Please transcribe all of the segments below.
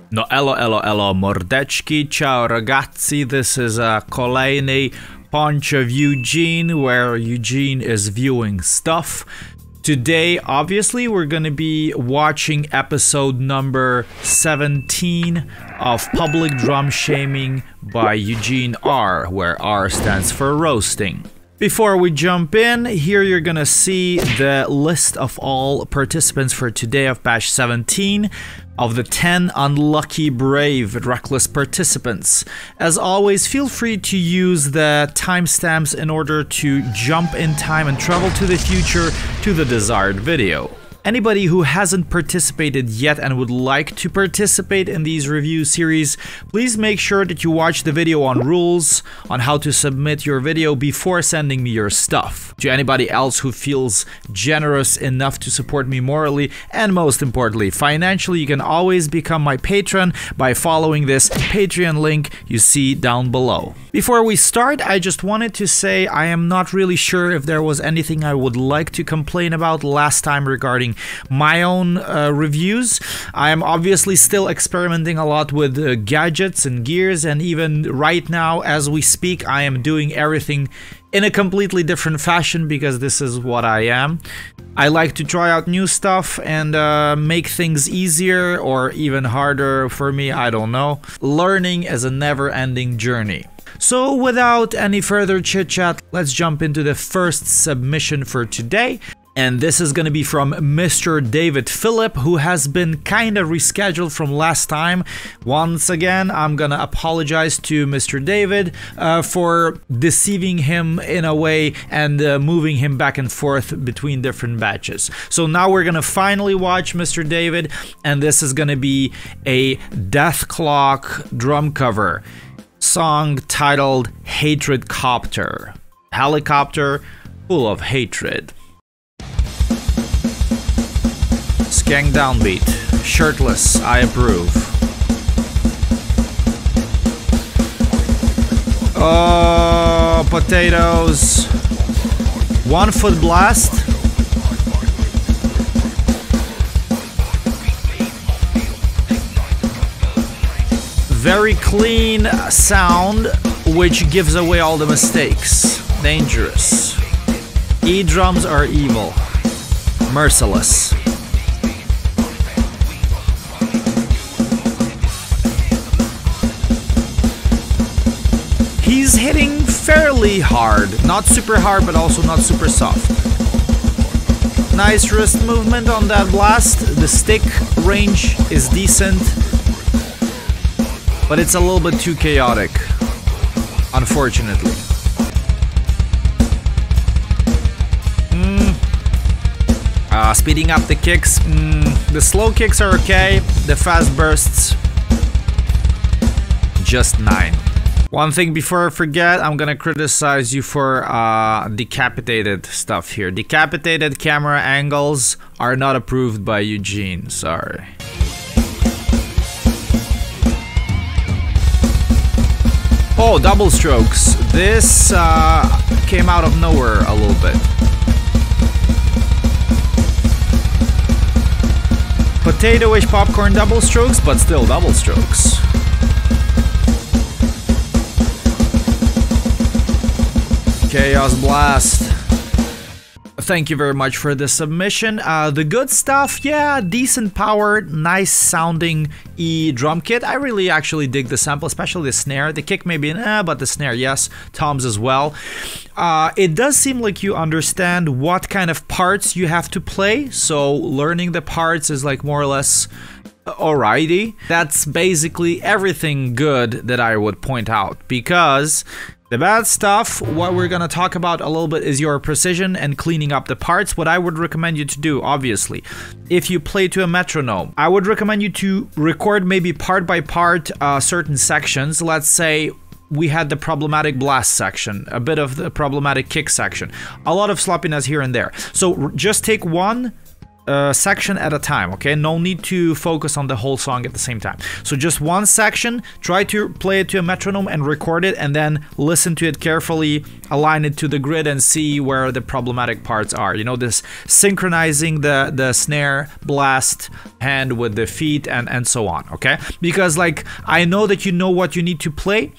No elo mordeczki, ciao ragazzi, this is a kolejny punch of Eugene where Eugene is viewing stuff. Today, obviously, we're gonna be watching episode number 17 of Public Drum Shaming by Eugene R, where R stands for roasting. Before we jump in, here you're gonna see the list of all participants for today of batch 17 of the 10 unlucky, brave, reckless participants. As always, feel free to use the timestamps in order to jump in time and travel to the future to the desired video. Anybody who hasn't participated yet and would like to participate in these review series, please make sure that you watch the video on rules, on how to submit your video before sending me your stuff. To anybody else who feels generous enough to support me morally and most importantly financially, you can always become my patron by following this Patreon link you see down below. Before we start, I just wanted to say I am not really sure if there was anything I would like to complain about last time regarding my own reviews. I am obviously still experimenting a lot with gadgets and gears, and even right now as we speak I am doing everything in a completely different fashion because this is what I am. I like to try out new stuff and make things easier or even harder for me, I don't know. Learning is a never-ending journey. So without any further chit-chat, let's jump into the first submission for today. And this is gonna be from Mr. David Phillip, who has been kinda rescheduled from last time. Once again, I'm gonna apologize to Mr. David for deceiving him in a way and moving him back and forth between different batches. So now we're gonna finally watch Mr. David, and this is gonna be a Death Clock drum cover. Song titled Hatred Copter. Helicopter full of hatred. Skank downbeat. Shirtless, I approve. Oh, potatoes. 1 foot blast. Very clean sound, which gives away all the mistakes. Dangerous. E-drums are evil. Merciless. He's hitting fairly hard. Not super hard, but also not super soft. Nice wrist movement on that blast. The stick range is decent, but it's a little bit too chaotic, unfortunately. Speeding up the kicks. The slow kicks are okay. The fast bursts, just 9. One thing before I forget, I'm gonna criticize you for decapitated stuff here. Decapitated camera angles are not approved by Eugene, sorry. Oh, double strokes. This came out of nowhere a little bit. Potato-ish popcorn double strokes, but still double strokes. Chaos Blast. Thank you very much for the submission. The good stuff, yeah, decent power, nice sounding E drum kit. I really actually dig the sample, especially the snare. The kick maybe, but the snare, yes. Toms as well. It does seem like you understand what kind of parts you have to play, so learning the parts is like more or less alrighty. That's basically everything good that I would point out, because the bad stuff, what we're gonna talk about a little bit, is your precision and cleaning up the parts. What I would recommend you to do, obviously, if you play to a metronome, I would recommend you to record maybe part by part certain sections. Let's say we had the problematic blast section, a bit of the problematic kick section, a lot of sloppiness here and there. So just take one section at a time, okay? No need to focus on the whole song at the same time. So just one section, try to play it to a metronome and record it, and then listen to it carefully, align it to the grid, and see where the problematic parts are. You know, this synchronizing the snare blast hand with the feet and so on, okay? Because like, I know that you know what you need to play,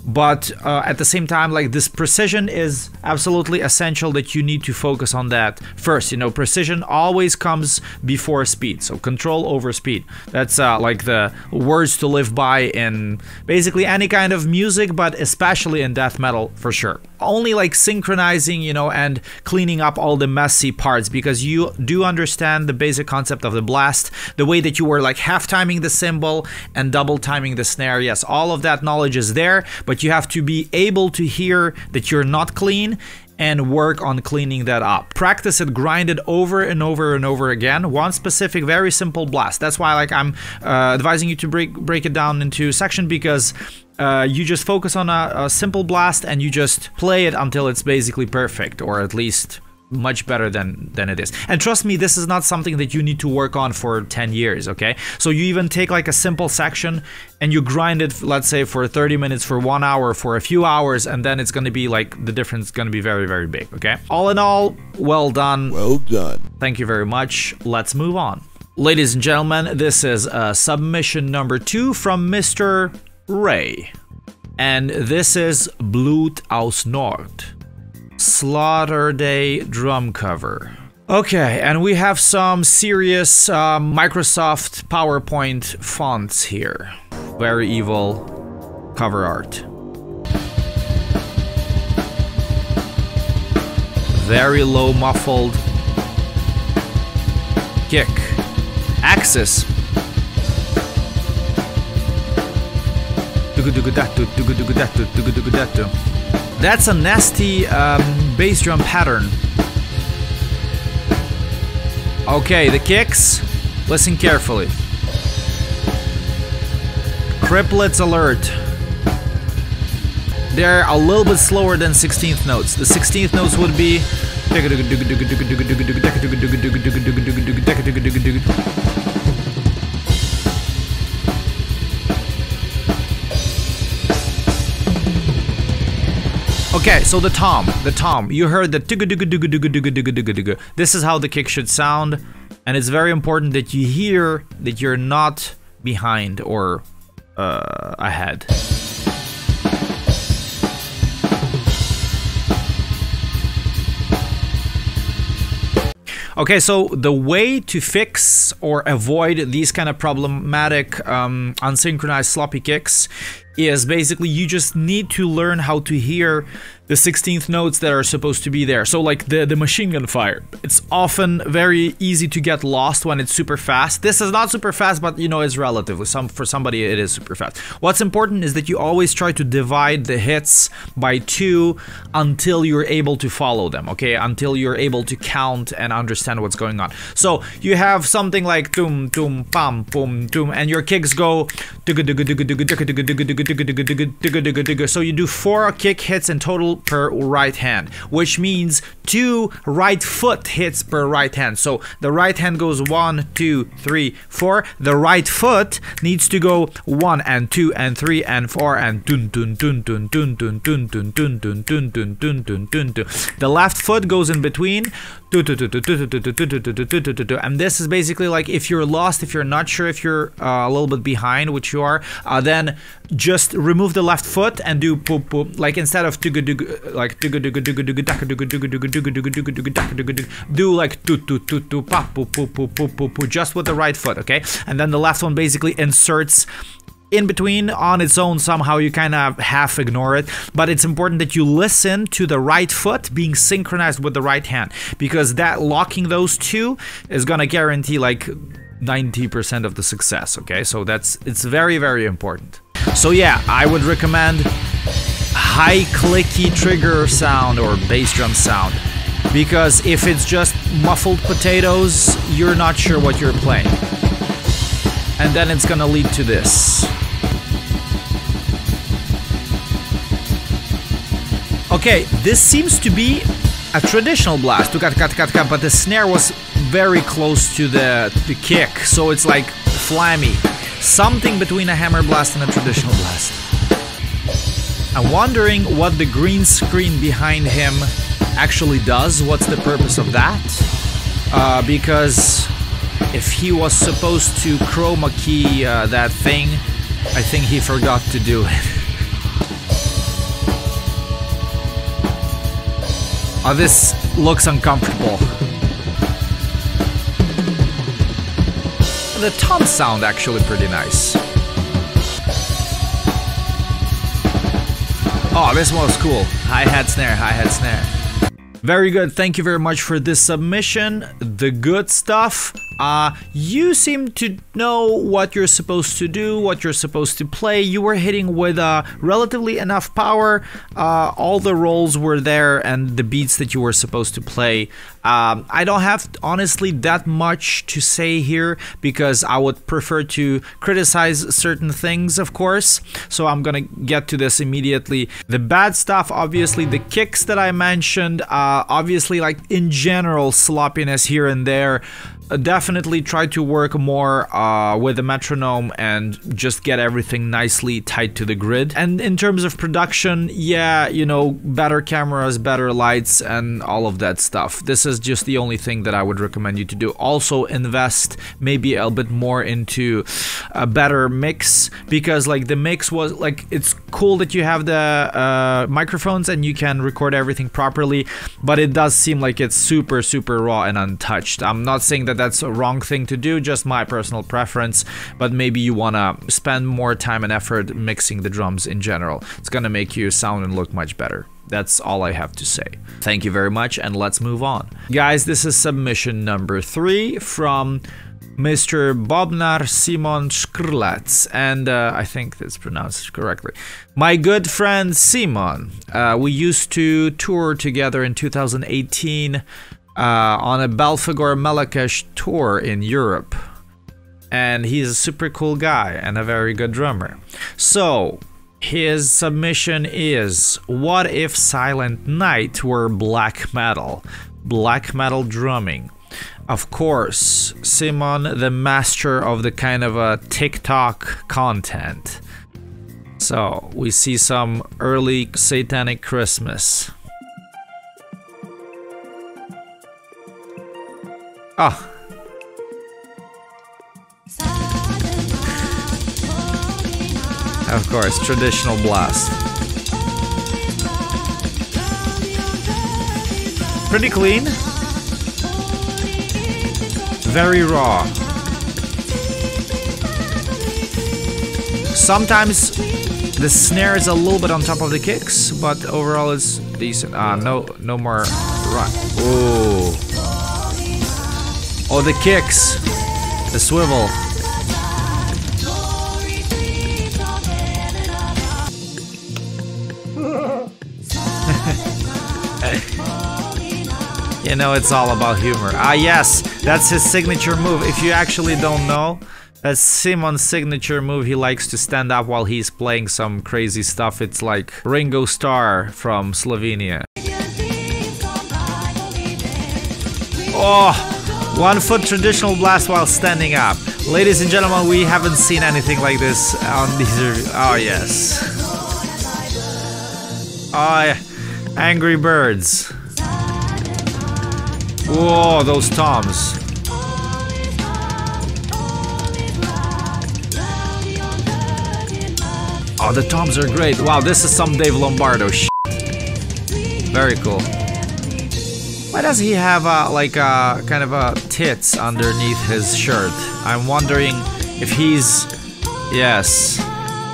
but at the same time, like, this precision is absolutely essential, that you need to focus on that first. You know, precision always comes before speed, so control over speed. That's like the words to live by in basically any kind of music, but especially in death metal for sure. Only like synchronizing, you know, and cleaning up all the messy parts, because you do understand the basic concept of the blast, the way that you were like half timing the cymbal and double timing the snare. Yes, all of that knowledge is there, but you have to be able to hear that you're not clean and work on cleaning that up. Practice it, grind it over and over and over again. One specific, very simple blast. That's why, like, I'm advising you to break it down into section, because you just focus on a simple blast and you just play it until it's basically perfect, or at least much better than it is. And trust me, this is not something that you need to work on for 10 years, okay? So you even take like a simple section and you grind it, let's say for 30 minutes, for 1 hour, for a few hours, and then it's gonna be like, the difference is gonna be very, very big, okay? All in all, well done. Well done. Thank you very much. Let's move on. Ladies and gentlemen, this is submission number 2 from Mr. Ray. And this is Blut aus Nord. Slaughter Day drum cover. Okay, and we have some serious Microsoft PowerPoint fonts here. Very evil cover art. Very low muffled kick. Axis. That's a nasty bass drum pattern. Okay, the kicks. Listen carefully. Triplets alert. They're a little bit slower than 16th notes. The 16th notes would be. Okay, so the tom, you heard the this is how the kick should sound, and it's very important that you hear that you're not behind or ahead. Okay, so the way to fix or avoid these kind of problematic unsynchronized sloppy kicks is basically you just need to learn how to hear the 16th notes that are supposed to be there. So like the machine gun fire, it's often very easy to get lost when it's super fast. This is not super fast, but you know, it's relatively, for somebody it is super fast. What's important is that you always try to divide the hits by 2 until you're able to follow them, okay? Until you're able to count and understand what's going on. So you have something like tum tum pam pum tum, and your kicks go. So you do 4 kick hits in total per right hand, which means 2 right foot hits per right hand. So the right hand goes 1, 2, 3, 4. The right foot needs to go 1 and 2 and 3 and 4 and dun dun dun dun dun dun dun dun dun dun dun dun dun dun dun. The left foot goes in between. And this is basically like if you're lost, if you're not sure, if you're a little bit behind, which you are, then just remove the left foot and do poop poop. Like instead of do like just with the right foot, okay? And then the left one basically inserts in between on its own. Somehow you kind of half ignore it, but it's important that you listen to the right foot being synchronized with the right hand, because that locking those 2 is gonna guarantee like 90% of the success, okay? So it's very, very important. So yeah, I would recommend high clicky trigger sound or bass drum sound, because if it's just muffled potatoes, you're not sure what you're playing. And then it's gonna lead to this. Okay, this seems to be a traditional blast, but the snare was very close to the kick, so it's like flammy. Something between a hammer blast and a traditional blast. I'm wondering what the green screen behind him actually does. What's the purpose of that? Because if he was supposed to chroma key that thing, I think he forgot to do it. Oh, this looks uncomfortable. The toms sound actually pretty nice. Oh, this one was cool. Hi-hat snare, hi-hat snare. Very good, thank you very much for this submission. The good stuff. You seem to know what you're supposed to do, what you're supposed to play. You were hitting with relatively enough power. All the rolls were there and the beats that you were supposed to play. I don't have, honestly, that much to say here because I would prefer to criticize certain things, of course. So I'm gonna get to this immediately. The bad stuff, obviously, the kicks that I mentioned, obviously, like in general, sloppiness here and there. Definitely try to work more with the metronome and just get everything nicely tight to the grid. And in terms of production, yeah, you know, better cameras, better lights, and all of that stuff. This is just the only thing that I would recommend you to do. Also invest maybe a bit more into a better mix, because like the mix was like, it's cool that you have the microphones and you can record everything properly, but it does seem like it's super raw and untouched. I'm not saying that that's a wrong thing to do, just my personal preference, but maybe you want to spend more time and effort mixing the drums in general. It's gonna make you sound and look much better. That's all I have to say. Thank you very much, and let's move on. Guys, this is submission number 3 from Mr. Bobnar Simon Skrlec, and I think that's pronounced correctly. My good friend Simon, we used to tour together in 2018 on a Belfagor Melakesh tour in Europe, and he's a super cool guy and a very good drummer. So his submission is, what if Silent Night were black metal drumming? Of course, Simon, the master of the kind of a TikTok content. So we see some early Satanic Christmas. Oh. Of course, traditional blast. Pretty clean. Very raw. Sometimes the snare is a little bit on top of the kicks, but overall it's decent. No more run. Ooh. Oh, the kicks. The swivel. You know, it's all about humor. Ah, yes, that's his signature move. If you actually don't know, that's Simon's signature move. He likes to stand up while he's playing some crazy stuff. It's like Ringo Starr from Slovenia. Oh, 1 foot traditional blast while standing up. Ladies and gentlemen, we haven't seen anything like this on these reviews. Oh, yes. Oh, yeah. Angry Birds. Whoa, those toms. Oh, the toms are great. Wow, this is some Dave Lombardo shit. Very cool. Why does he have like kind of a tits underneath his shirt? I'm wondering if he's... Yes.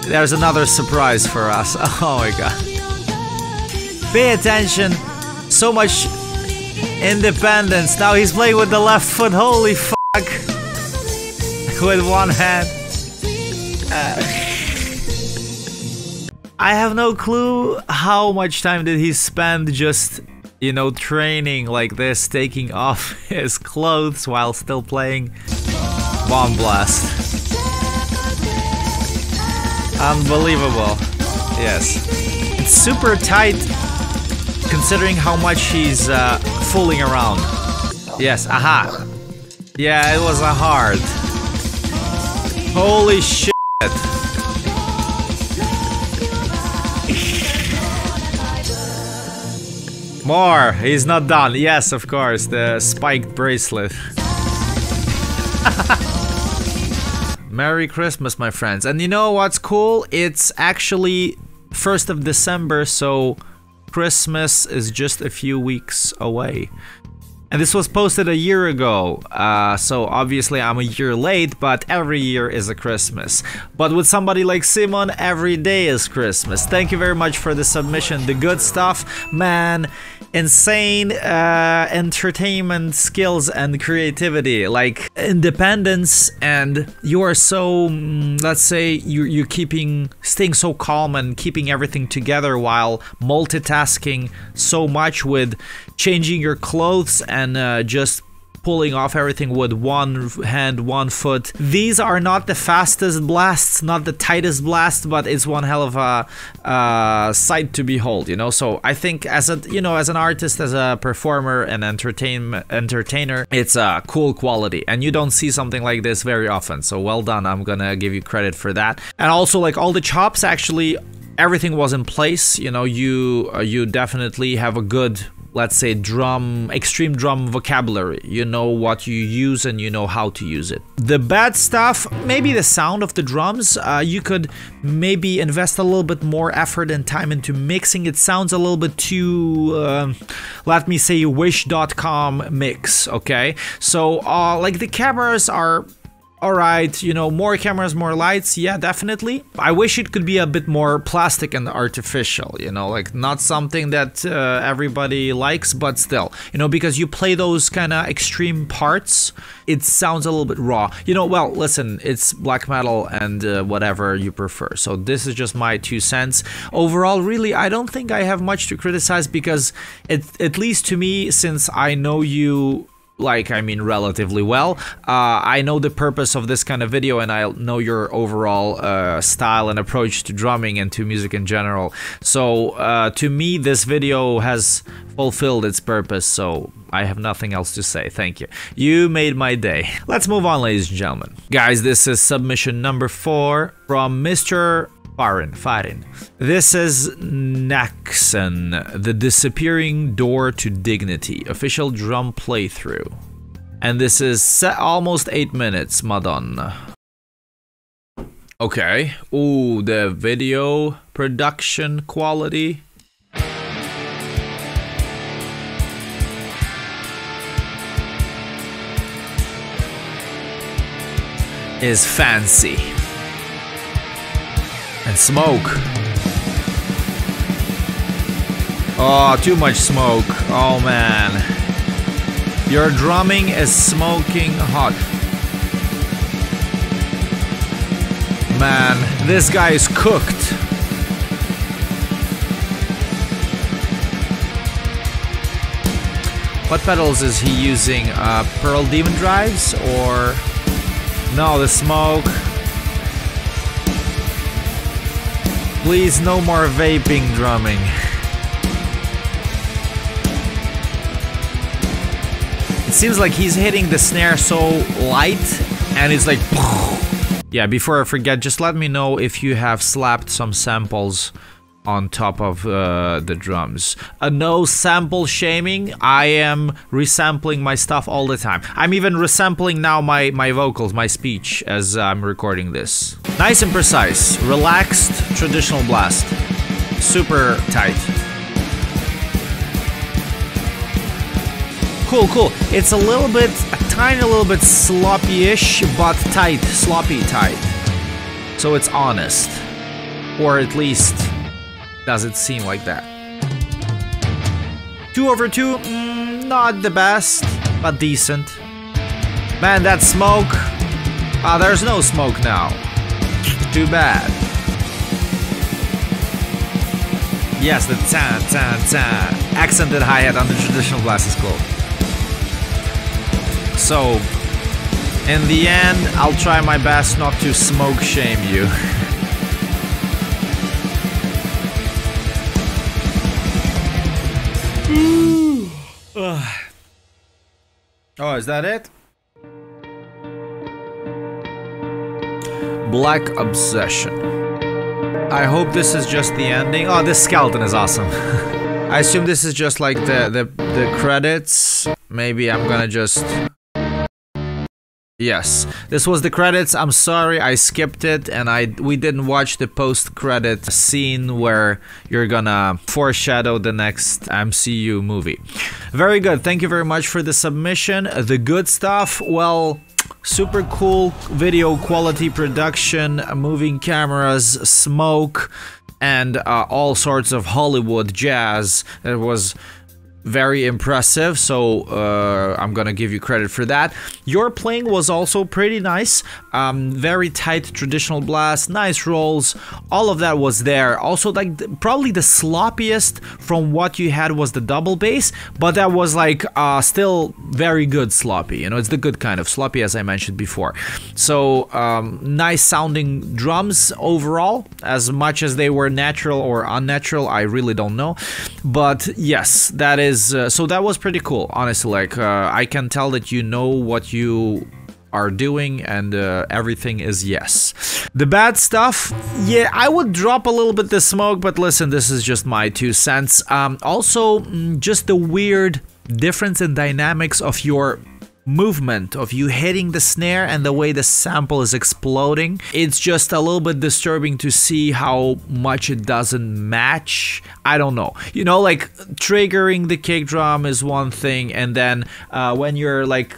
There's another surprise for us. Oh my god. Pay attention. So much independence. Now he's playing with the left foot. Holy fuck. With one hand. I have no clue how much time did he spend just, you know, training like this, taking off his clothes while still playing Bomb Blast. Unbelievable. Yes. It's super tight considering how much he's fooling around. Yes, aha. Yeah, it was a heart. Holy shit. More. He's not done. Yes, of course. The spiked bracelet. Merry Christmas, my friends. And you know what's cool? It's actually 1st of December, so Christmas is just a few weeks away. And this was posted a year ago, so obviously I'm a year late, but every year is a Christmas. But with somebody like Simon, every day is Christmas. Thank you very much for the submission. The good stuff, man. Insane entertainment skills and creativity, like independence, and you are so, let's say, you're staying so calm and keeping everything together while multitasking so much with changing your clothes and just pulling off everything with one hand, one foot. These are not the fastest blasts, not the tightest blast, but it's one hell of a sight to behold, you know. So I think as a, you know, as an artist, as a performer and entertainer, it's a cool quality, and you don't see something like this very often. So well done. I'm gonna give you credit for that. And also, like, all the chops, actually everything was in place. You know, you definitely have a good, let's say, extreme drum vocabulary. You know what you use and you know how to use it. The bad stuff, maybe the sound of the drums. You could maybe invest a little bit more effort and time into mixing. It sounds a little bit too, let me say, wish.com mix, okay? So, like, the cameras are alright, you know, more cameras, more lights, yeah, definitely. I wish it could be a bit more plastic and artificial, you know, like not something that everybody likes, but still, you know, because you play those kind of extreme parts, it sounds a little bit raw. You know, well, listen, it's black metal and whatever you prefer. So this is just my 2 cents. Overall, really, I don't think I have much to criticize because at least to me, since I know you, like, I mean, relatively well, I know the purpose of this kind of video, and I know your overall style and approach to drumming and to music in general. So to me, this video has fulfilled its purpose, so I have nothing else to say. Thank you. You made my day. Let's move on, ladies and gentlemen. Guys, this is submission number 4 from Mr. Farin. This is Naxon, The Disappearing Door to Dignity, official drum playthrough. And this is almost 8 minutes, Madonna. Okay. Ooh, the video production quality. Is fancy. And smoke. Oh, too much smoke. Oh man. Your drumming is smoking hot. Man, this guy is cooked. What pedals is he using? Pearl Demon drives or... No, the smoke. Please, no more vaping drumming. It seems like he's hitting the snare so light, and it's like... Yeah, before I forget, just let me know if you have slapped some samples on top of the drums. No sample shaming. I am resampling my stuff all the time. I'm even resampling now my vocals, my speech, as I'm recording this. Nice and precise. Relaxed, traditional blast. Super tight. Cool, cool. It's a little bit, a tiny little bit sloppy-ish, but tight. Sloppy tight. So it's honest. Or at least... does it seem like that? 2/2, not the best, but decent. Man, that smoke. Ah, there's no smoke now. Too bad. Yes, the tan. Accented hi-hat on the traditional blast is cool. So, in the end, I'll try my best not to smoke shame you. Oh, is that it? Black Obsession. I hope this is just the ending. Oh, this skeleton is awesome. I assume this is just like the credits. Maybe I'm gonna just... Yes, this was the credits. I'm sorry I skipped it, and we didn't watch the post-credit scene where you're gonna foreshadow the next MCU movie. Very good. Thank you very much for the submission. The good stuff, well, super cool video quality production, moving cameras, smoke, and all sorts of Hollywood jazz. It was very impressive, so I'm gonna give you credit for that. Your playing was also pretty nice. Very tight traditional blast, nice rolls, all of that was there. Also, like, probably the sloppiest from what you had was the double bass, but that was like still very good sloppy. You know, it's the good kind of sloppy, as I mentioned before. So nice sounding drums overall. As much as they were natural or unnatural, I really don't know, but yes, that is so that was pretty cool, honestly. Like, I can tell that you know what you are doing, and everything is yes. The bad stuff, yeah, I would drop a little bit the smoke, but listen, this is just my 2 cents. Also, just the weird difference in dynamics of your movement, of you hitting the snare and the way the sample is exploding. It's just a little bit disturbing to see how much it doesn't match. I don't know, you know, like triggering the kick drum is one thing, and then when you're like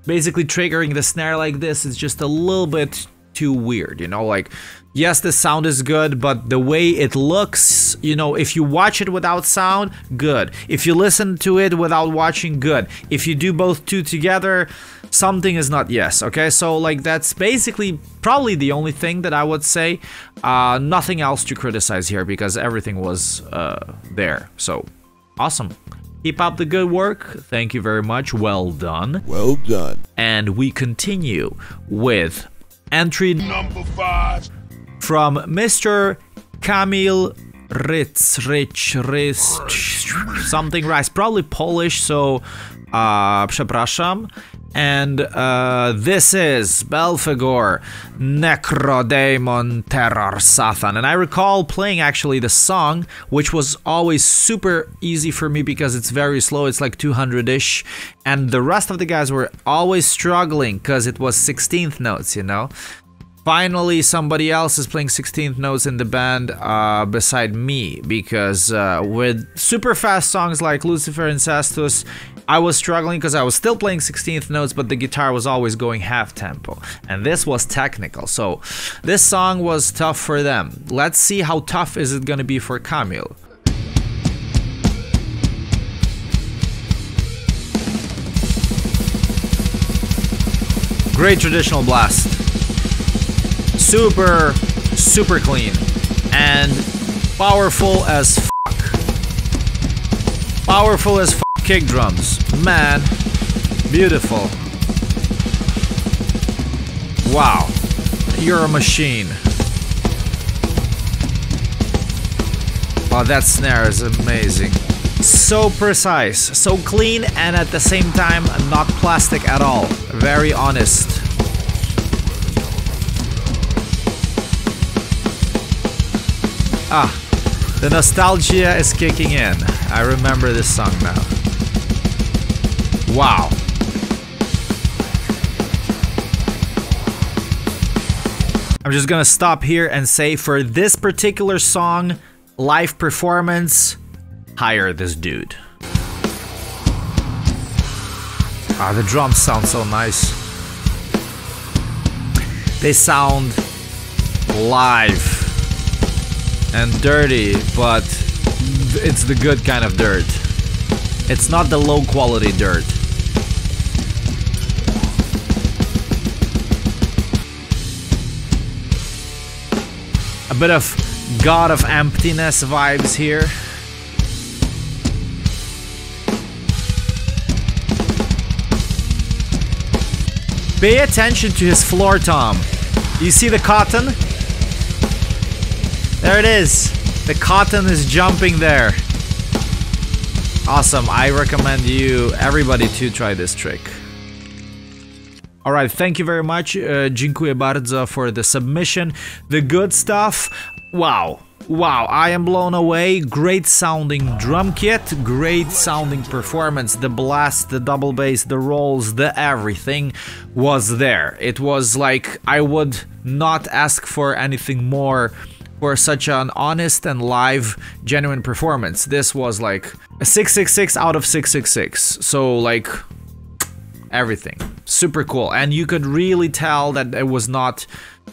basically triggering the snare like this, it's just a little bit too weird, you know. Like, yes, the sound is good, but the way it looks, you know, if you watch it without sound, good. If you listen to it without watching, good. If you do both two together, something is not yes, okay? So, like, that's basically probably the only thing that I would say. Nothing else to criticize here, because everything was there. So, awesome. Keep up the good work. Thank you very much. Well done. Well done. And we continue with entry number 5 from Mr. Kamil Ryc, something Ryc, probably Polish, so przepraszam. And this is Belphegor, Necrodemon Terror Satan. And I recall playing actually the song, which was always super easy for me because it's very slow, it's like 200-ish. And the rest of the guys were always struggling because it was 16th notes, you know. Finally, somebody else is playing 16th notes in the band beside me, because with super fast songs like Lucifer and Cestus, I was struggling because I was still playing 16th notes, but the guitar was always going half tempo, and this was technical, so this song was tough for them. Let's see how tough is it gonna be for Kamil. Great traditional blast. Super clean and powerful as fuck. Powerful as fuck kick drums, man, beautiful. Wow, you're a machine. Wow, that snare is amazing. So precise, so clean, and at the same time not plastic at all. Very honest. Ah, the nostalgia is kicking in. I remember this song now. Wow. I'm just gonna stop here and say, for this particular song, live performance, hire this dude. Ah, the drums sound so nice. They sound live and dirty, but it's the good kind of dirt. It's not the low quality dirt. A bit of God of Emptiness vibes here. Pay attention to his floor tom. You see the cotton? There it is. The cotton is jumping there. Awesome. I recommend everybody to try this trick. All right, thank you very much. Dziękuję bardzo for the submission. The good stuff. Wow. Wow, I am blown away. Great sounding drum kit, great sounding performance. The blast, the double bass, the rolls, the everything was there. It was like I would not ask for anything more for such an honest and live, genuine performance. This was like a 666 out of 666. So like everything. Super cool. And you could really tell that it was not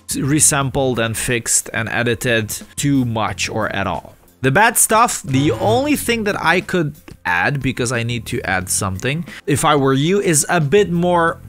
resampled and fixed and edited too much or at all. The bad stuff, the only thing that I could add, because I need to add something, if I were you, is a bit more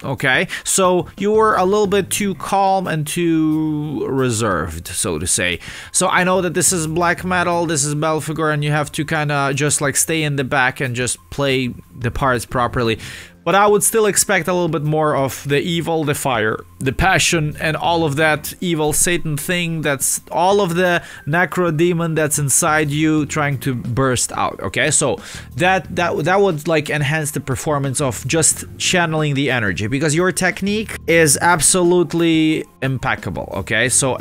okay? So you were a little bit too calm and too reserved, so to say. So I know that this is black metal, this is Belphegor, and you have to kind of just like stay in the back and just play the parts properly. But I would still expect a little bit more of the evil, the fire, the passion, and all of that evil Satan thing. That's all of the necro demon that's inside you trying to burst out. Okay, so that would like enhance the performance of just channeling the energy, because your technique is absolutely impeccable. Okay, so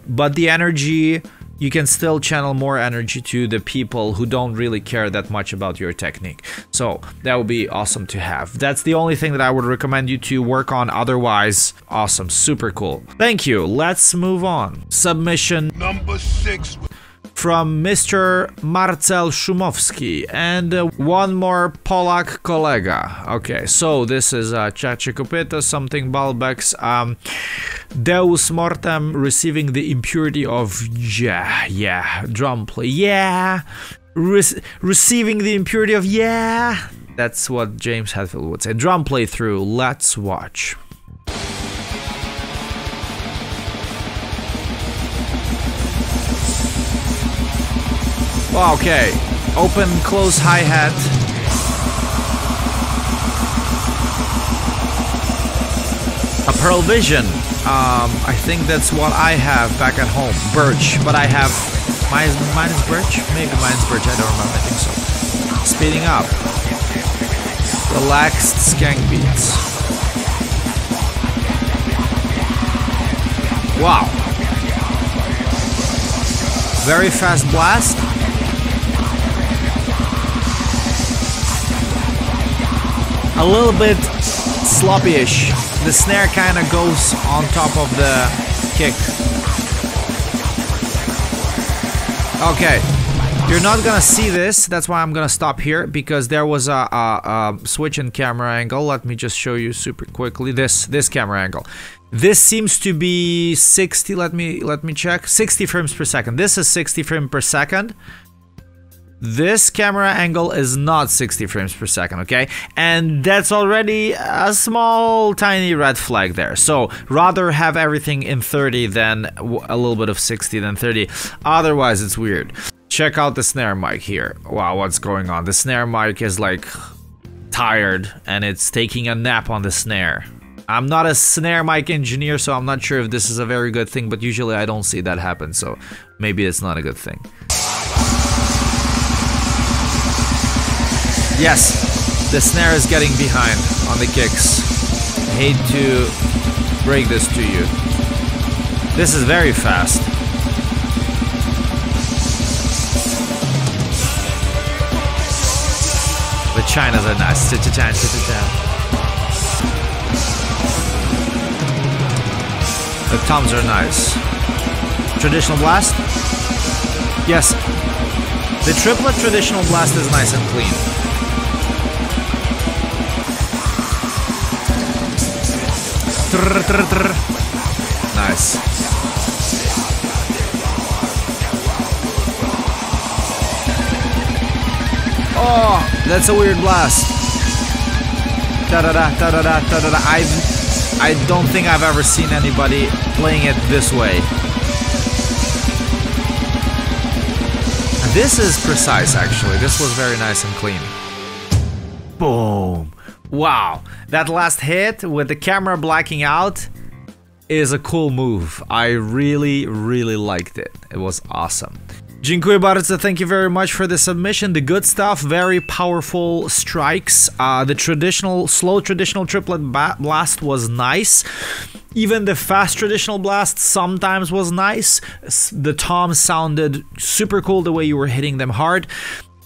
but the energy, you can still channel more energy to the people who don't really care that much about your technique. So that would be awesome to have. That's the only thing that I would recommend you to work on. Otherwise, awesome, super cool. Thank you. Let's move on. Submission Number 6. from Mr. Marcel Szumowski and one more Polak kolega. Okay, so this is Chacie Kopyta, something Balbex. Deus Mortem, receiving the impurity of drum play, receiving the impurity of that's what James Hetfield would say. Drum playthrough, let's watch. Okay, open, close hi-hat. A Pearl Vision. I think that's what I have back at home. Birch, but I have mine is Birch? Maybe mine's Birch, I don't remember, I think so. Speeding up. Relaxed skank beats. Wow. Very fast blast. A little bit sloppy-ish. The snare kind of goes on top of the kick. Okay, you're not gonna see this. That's why I'm gonna stop here, because there was a switch in camera angle. Let me just show you super quickly this camera angle. This seems to be 60. Let me check. 60 frames per second. This is 60 frames per second. This camera angle is not 60 frames per second, okay? And that's already a small, tiny red flag there. So rather have everything in 30 than a little bit of 60 than 30. Otherwise, it's weird. Check out the snare mic here. Wow, what's going on? The snare mic is like tired and it's taking a nap on the snare. I'm not a snare mic engineer, so I'm not sure if this is a very good thing, but usually I don't see that happen, so maybe it's not a good thing. Yes, the snare is getting behind on the kicks. I hate to break this to you. This is very fast. The chinas are nice. Cha-cha-chan, cha-cha-chan. The toms are nice. Traditional blast? Yes. The triplet traditional blast is nice and clean. Trrr, trrr, trrr. Nice. Oh, that's a weird blast. Da-da-da, da-da-da, da-da-da. I don't think I've ever seen anybody playing it this way. This is precise, actually. This was very nice and clean. Boom. Wow. That last hit with the camera blacking out is a cool move. I really, really liked it. It was awesome. Dziękuję bardzo, thank you very much for the submission. The good stuff, very powerful strikes. The slow traditional triplet blast was nice. Even the fast traditional blast sometimes was nice. The toms sounded super cool the way you were hitting them hard.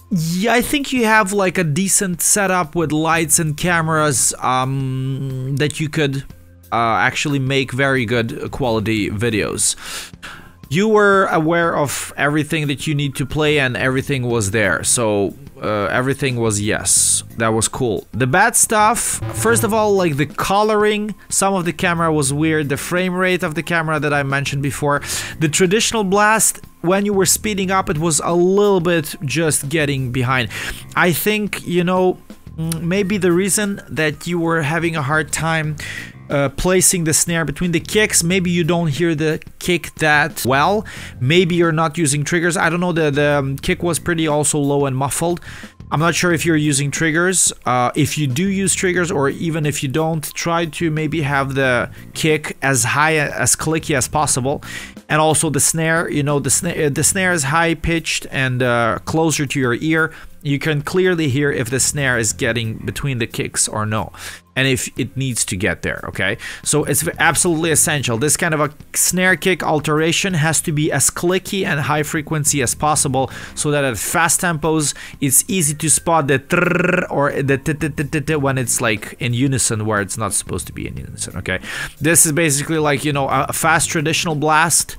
Yeah, I think you have like a decent setup with lights and cameras that you could actually make very good quality videos. You were aware of everything that you need to play and everything was there. So everything was yes. That was cool. The bad stuff, first of all, like the coloring, some of the camera was weird. The frame rate of the camera that I mentioned before. The traditional blast, when you were speeding up, it was a little bit just getting behind. I think, you know, maybe the reason that you were having a hard time placing the snare between the kicks, maybe you don't hear the kick that well, maybe you're not using triggers. I don't know, the kick was pretty also low and muffled. I'm not sure if you're using triggers. If you do use triggers, or even if you don't, try to maybe have the kick as high, as clicky as possible. And also the snare, you know, the snare is high pitched and closer to your ear. You can clearly hear if the snare is getting between the kicks or no, and if it needs to get there, okay? So it's absolutely essential. This kind of a snare kick alteration has to be as clicky and high frequency as possible, so that at fast tempos, it's easy to spot the trrr or the t when it's like in unison where it's not supposed to be in unison, okay? This is basically like, you know, a fast traditional blast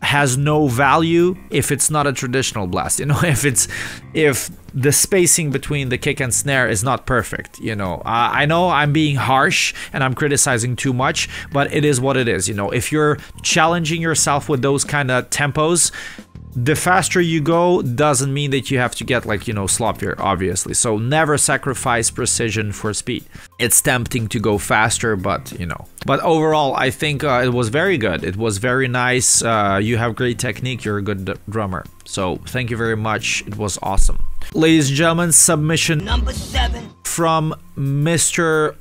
has no value if it's not a traditional blast, you know, if the spacing between the kick and snare is not perfect, you know. I know I'm being harsh and I'm criticizing too much, but it is what it is, you know. If you're challenging yourself with those kind of tempos, the faster you go doesn't mean that you have to get, like, you know, sloppier, obviously. So never sacrifice precision for speed. It's tempting to go faster, but, you know. But overall, I think it was very good. It was very nice. You have great technique. You're a good drummer. So thank you very much. It was awesome. Ladies and gentlemen, submission number 7 from Mr.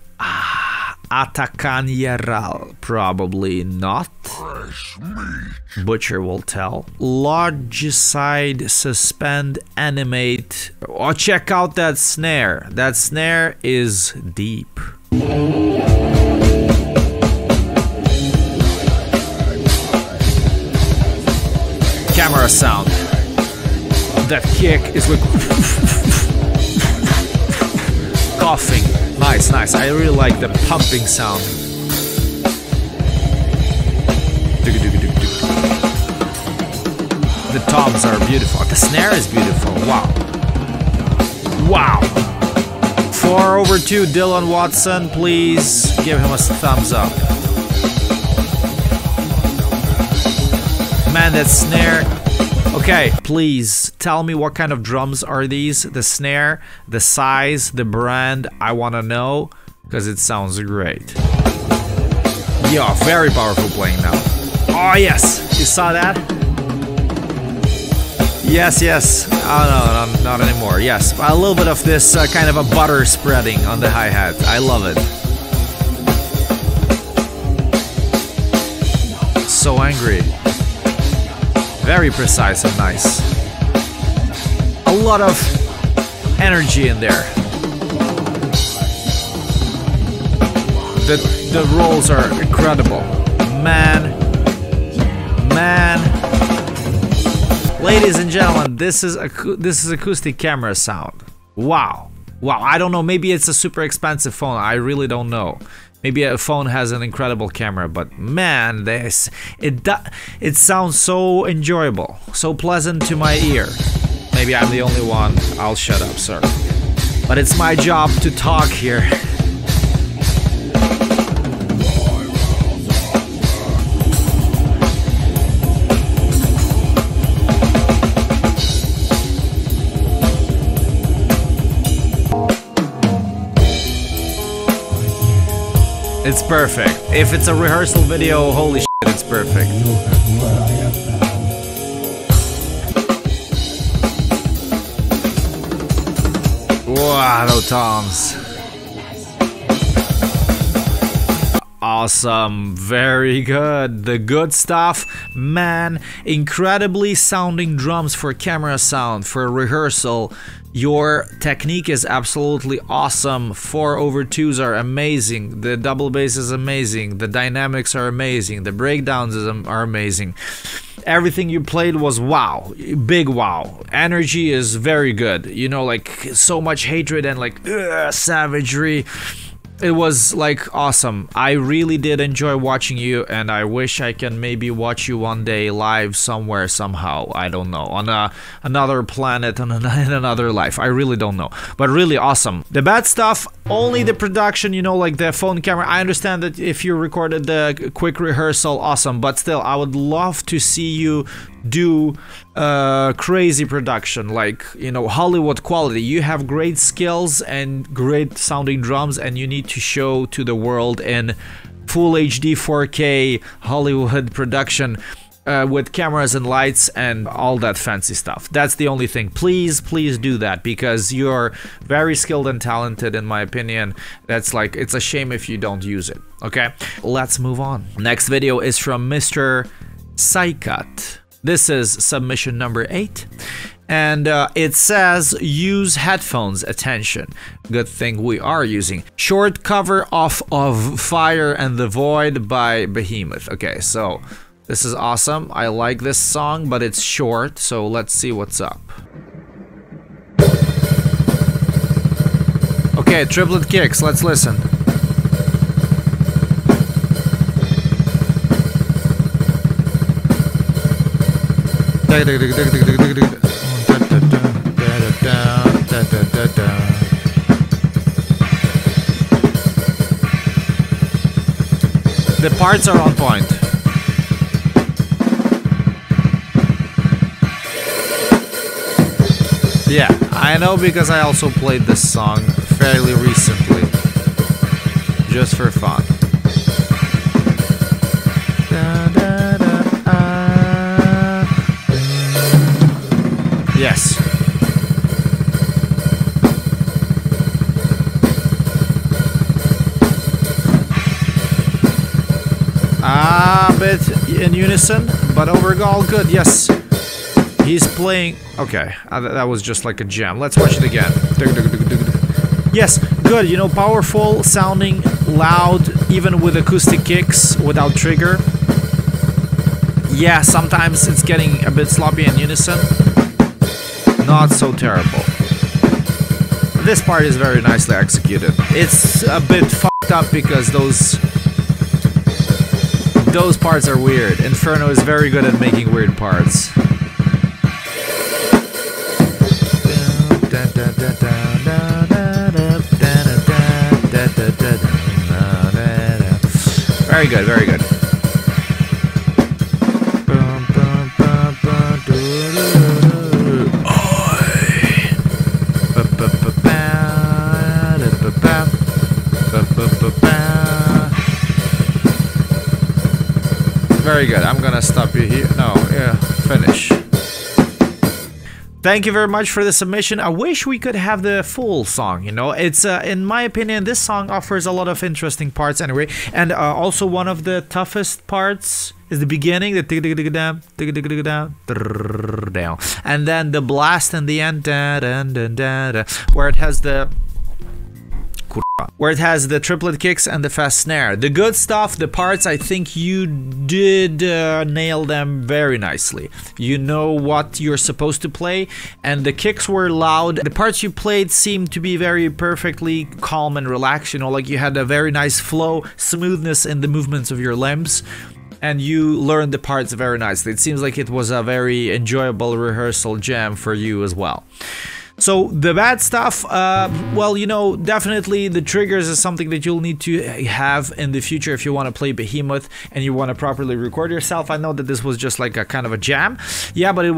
Atacan Yeral. Probably not. Butcher will tell. Logicide, suspend, animate. Oh, check out that snare. That snare is deep. Camera sound. That kick is like coughing. Nice, nice. I really like the pumping sound. The toms are beautiful. The snare is beautiful. Wow. Wow. 4/2, Dylan Watson. Please give him a thumbs up. Man, that snare. Okay, please tell me what kind of drums are these? The snare, the size, the brand. I want to know, because it sounds great. Yeah, very powerful playing now. Oh, yes. You saw that? Yes, yes. Oh, no, not anymore. Yes, a little bit of this kind of a butter spreading on the hi-hat. I love it. So angry. Very precise and nice. A lot of energy in there. The rolls are incredible. Man. Ladies and gentlemen, this is acoustic camera sound. Wow. Wow, I don't know, maybe it's a super expensive phone. I really don't know. Maybe a phone has an incredible camera, but man, it sounds so enjoyable, so pleasant to my ear. Maybe I'm the only one. I'll shut up, sir. But it's my job to talk here. It's perfect. If it's a rehearsal video, holy shit, it's perfect. Wow, no toms. awesome. Very good. The good stuff, man. Incredibly sounding drums for camera sound, for rehearsal. Your technique is absolutely awesome. 4/2s are amazing. The double bass is amazing. The dynamics are amazing. The breakdowns are amazing. Everything you played was wow. Big wow. Energy is very good. You know, like so much hatred and like savagery. It was like awesome. I really did enjoy watching you, and I wish I can maybe watch you one day live somewhere somehow. I don't know, on another planet, in another life. I really don't know, but really awesome. The bad stuff, only the production, you know, like the phone camera. I understand that if you recorded the quick rehearsal, awesome, but still, I would love to see you do crazy production, like, you know, Hollywood quality. You have great skills and great sounding drums, and you need to show to the world in full HD 4K Hollywood production with cameras and lights and all that fancy stuff. That's the only thing. Please do that, because you're very skilled and talented, in my opinion. That's like, it's a shame if you don't use it. Okay, let's move on. Next video is from Mr. Saikat. This is submission number 8, and it says use headphones, attention. Good thing we are using. Short cover off of Fire and the Void by Behemoth. Okay, so this is awesome. I like this song, but it's short, so let's see what's up. Okay, triplet kicks, let's listen. The parts are on point. Yeah, I know, because I also played this song fairly recently, just for fun. Yes. A bit in unison, but overall good. Yes. He's playing. Okay, that was just like a jam. Let's watch it again. Yes, good. You know, powerful sounding, loud, even with acoustic kicks, without trigger. Yeah, sometimes it's getting a bit sloppy in unison. Not so terrible. This part is very nicely executed. It's a bit fucked up because those parts are weird. Inferno is very good at making weird parts. Very good, very good. Very good. I'm gonna stop you here. No, yeah, finish. Thank you very much for the submission. I wish we could have the full song, you know. It's, in my opinion, this song offers a lot of interesting parts anyway. And also one of the toughest parts is the beginning, the down, and then the blast in the end, where it has the triplet kicks and the fast snare. The good stuff, the parts, I think you did nail them very nicely. You know what you're supposed to play, and the kicks were loud. The parts you played seemed to be very perfectly calm and relaxed, you know, like you had a very nice flow, smoothness in the movements of your limbs, and you learned the parts very nicely. It seems like it was a very enjoyable rehearsal jam for you as well. So the bad stuff, well, you know, definitely the triggers is something that you'll need to have in the future if you want to play Behemoth and you want to properly record yourself. I know that this was just like a kind of a jam, yeah, but it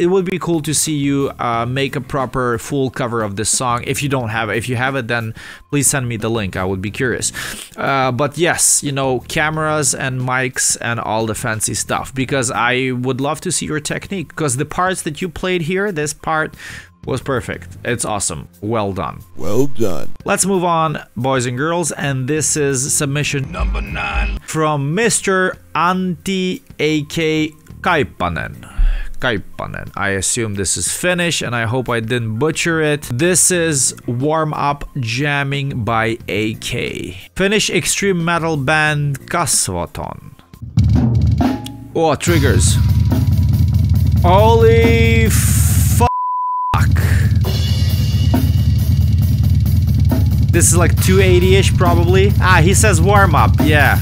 would be cool to see you make a proper full cover of this song. If you don't have it, if you have it, then please send me the link. I would be curious. But yes, you know, cameras and mics and all the fancy stuff, because I would love to see your technique, because the parts that you played here, this part was perfect. It's awesome. Well done. Well done. Let's move on, boys and girls, and this is submission Number 9. from Mr. Antti AK Kaipainen. Kaipainen. I assume this is Finnish, and I hope I didn't butcher it. This is Warm Up Jamming by AK. Finnish extreme metal band Kasvoton. Oh, triggers. Holy fuck. This is like 280-ish probably. Ah, he says warm up. Yeah.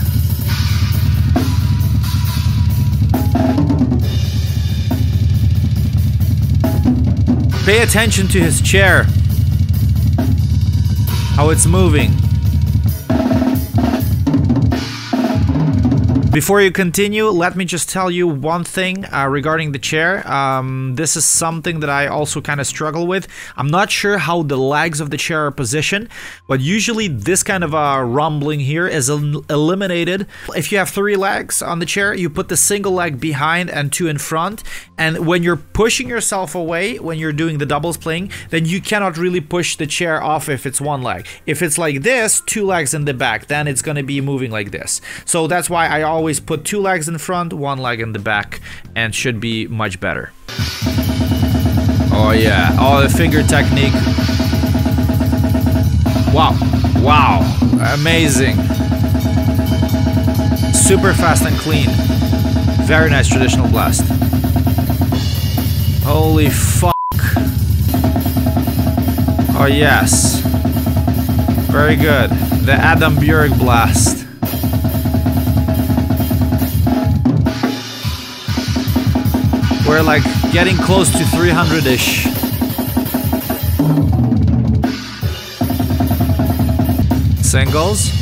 Pay attention to his chair. How it's moving. Before you continue, let me just tell you one thing regarding the chair. This is something that I also kind of struggle with. I'm not sure how the legs of the chair are positioned, but usually this kind of rumbling here is eliminated. If you have 3 legs on the chair, you put the single leg behind and 2 in front. And when you're pushing yourself away, when you're doing the doubles playing, then you cannot really push the chair off if it's 1 leg. If it's like this, 2 legs in the back, then it's going to be moving like this. So that's why I always put 2 legs in front, 1 leg in the back, and should be much better. Oh yeah, oh, the finger technique. Wow, wow, amazing. Super fast and clean. Very nice traditional blast. Holy fuck. Oh yes. Very good. The Adam Björk blast. We're like getting close to 300-ish. Singles.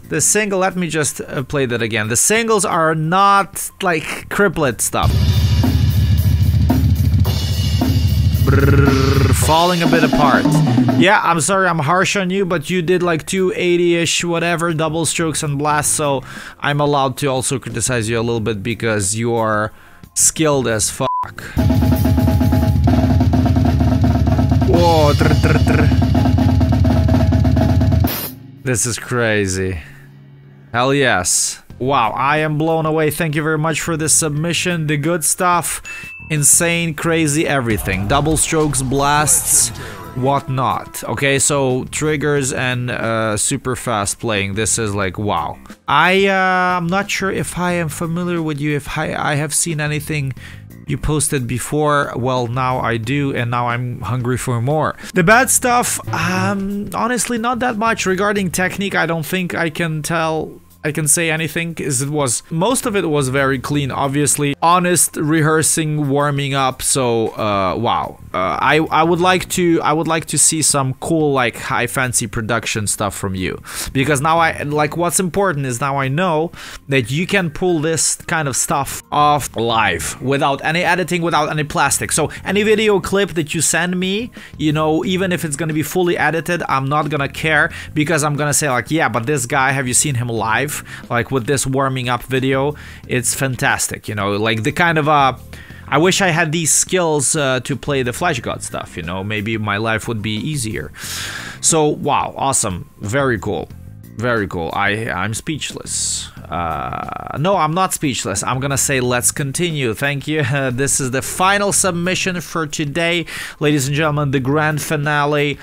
The single, let me just play that again. The singles are not like criplet stuff. Falling a bit apart. Yeah, I'm sorry I'm harsh on you, but you did like 280-ish whatever double strokes and blasts, so I'm allowed to also criticize you a little bit because you are skilled as fuck. Whoa, This is crazy. Hell yes. Wow, I am blown away. Thank you very much for this submission. The good stuff. Insane, crazy, everything. Double strokes, blasts, whatnot. Okay, so triggers and super fast playing. This is like, wow. I'm not sure if I am familiar with you, if I have seen anything you posted before. Well, now I do, and now I'm hungry for more. The bad stuff, honestly, not that much. Regarding technique, I don't think I can say anything, because most of it was very clean, obviously. Honest rehearsing, warming up, so wow. I would like to see some cool, like, high fancy production stuff from you, because now what's important is now I know that you can pull this kind of stuff off live without any editing, without any plastic. So any video clip that you send me, you know, even if it's gonna be fully edited, I'm not gonna care, because I'm gonna say like, yeah, but this guy, have you seen him live? Like with this warming up video, it's fantastic, you know, like the kind of I wish I had these skills to play the Flash God stuff, you know, maybe my life would be easier. So wow, awesome, very cool, very cool. I'm speechless. No, I'm not speechless. I'm gonna say let's continue. Thank you. This is the final submission for today, ladies and gentlemen, the grand finale.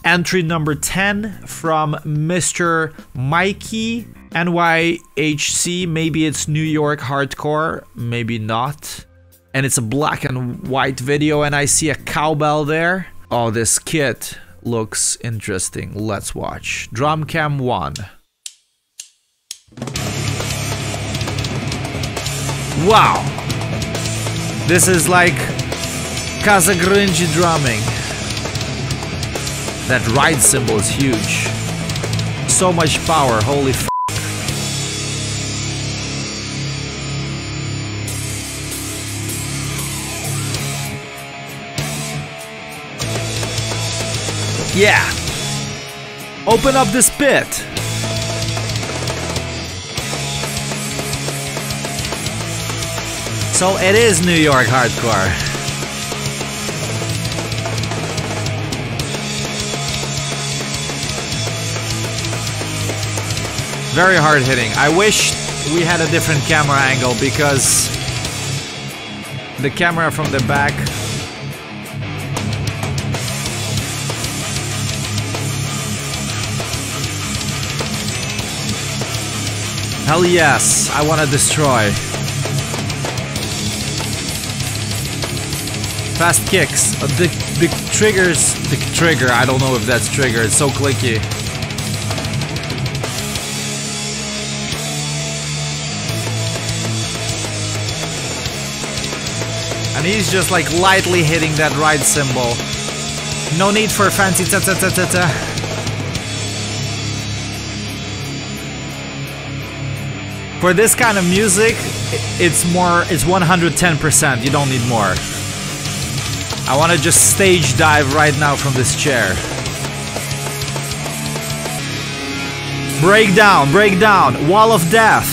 Entry number 10 from Mr. Mikey NYHC. Maybe it's New York hardcore, maybe not. And it's a black and white video, and I see a cowbell there. Oh, this kit looks interesting. Let's watch. Drum cam 1. Wow. This is like Kazagrinji drumming. That ride cymbal is huge. So much power, holy f***. Yeah. Open up this pit. So it is New York hardcore. Very hard hitting. I wish we had a different camera angle because the camera from the back. Hell yes, I want to destroy. Fast kicks. The triggers. The trigger. I don't know if that's trigger. It's so clicky. And he's just like lightly hitting that right cymbal. No need for fancy ta-ta-ta-ta-ta. For this kind of music, it's 110%. You don't need more. I want to just stage dive right now from this chair. Break down, break down. Wall of death.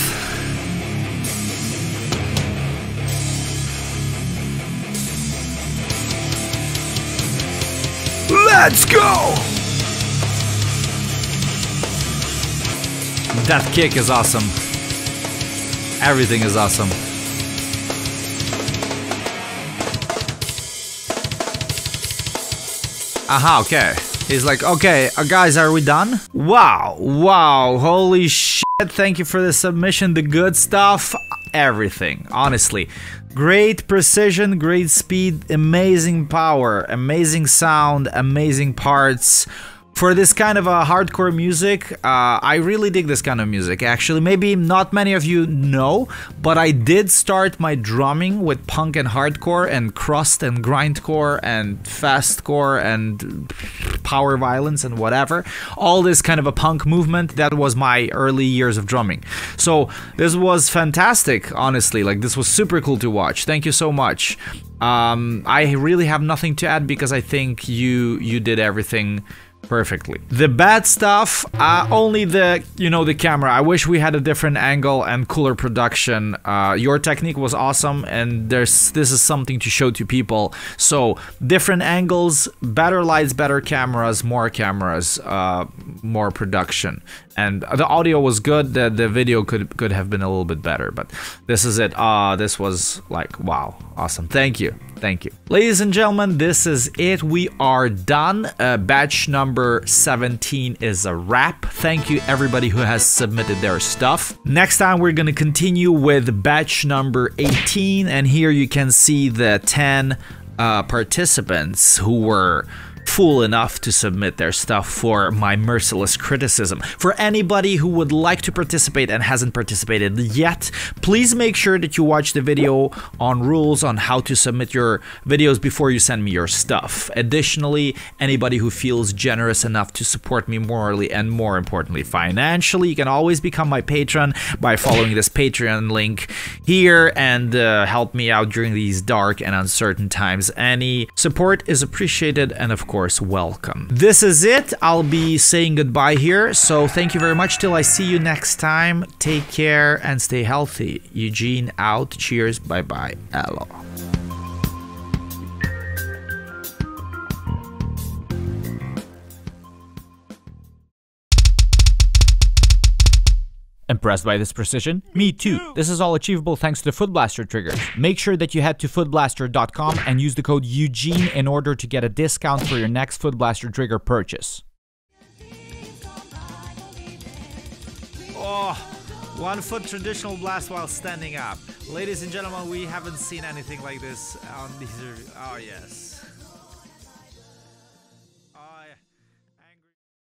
Let's go! That kick is awesome. Everything is awesome. Aha, okay. He's like, okay, guys, are we done? Wow, wow, holy shit. Thank you for the submission, the good stuff. Everything, honestly. Great precision, great speed, amazing power, amazing sound, amazing parts. For this kind of a hardcore music, I really dig this kind of music. Actually, maybe not many of you know, but I did start my drumming with punk and hardcore and crust and grindcore and fastcore and power violence and whatever. All this kind of a punk movement, that was my early years of drumming. So this was fantastic, honestly. Like, this was super cool to watch. Thank you so much. I really have nothing to add because I think you did everything perfectly. The bad stuff, only the camera. I wish we had a different angle and cooler production. Your technique was awesome, and this is something to show to people. So different angles, better lights, better cameras, more production. And the audio was good. The video could have been a little bit better, but this is it. This was like, wow, awesome. Thank you. Thank you. Ladies and gentlemen, this is it. We are done. Batch number 17 is a wrap. Thank you everybody who has submitted their stuff. Next time we're going to continue with batch number 18, and here you can see the 10 participants who were fool enough to submit their stuff for my merciless criticism. For anybody who would like to participate and hasn't participated yet, please make sure that you watch the video on rules on how to submit your videos before you send me your stuff. Additionally, anybody who feels generous enough to support me morally and, more importantly, financially, you can always become my patron by following this Patreon link here and help me out during these dark and uncertain times. Any support is appreciated and, of course, welcome. This is it. I'll be saying goodbye here. So thank you very much. Till I see you next time. Take care and stay healthy. Eugene out. Cheers. Bye-bye. Hello. Impressed by this precision? Me too. This is all achievable thanks to the Foot Blaster triggers. Make sure that you head to footblaster.com and use the code Eugene in order to get a discount for your next Foot Blaster trigger purchase. Oh, 1 foot traditional blast while standing up. Ladies and gentlemen, we haven't seen anything like this on these. Oh yes.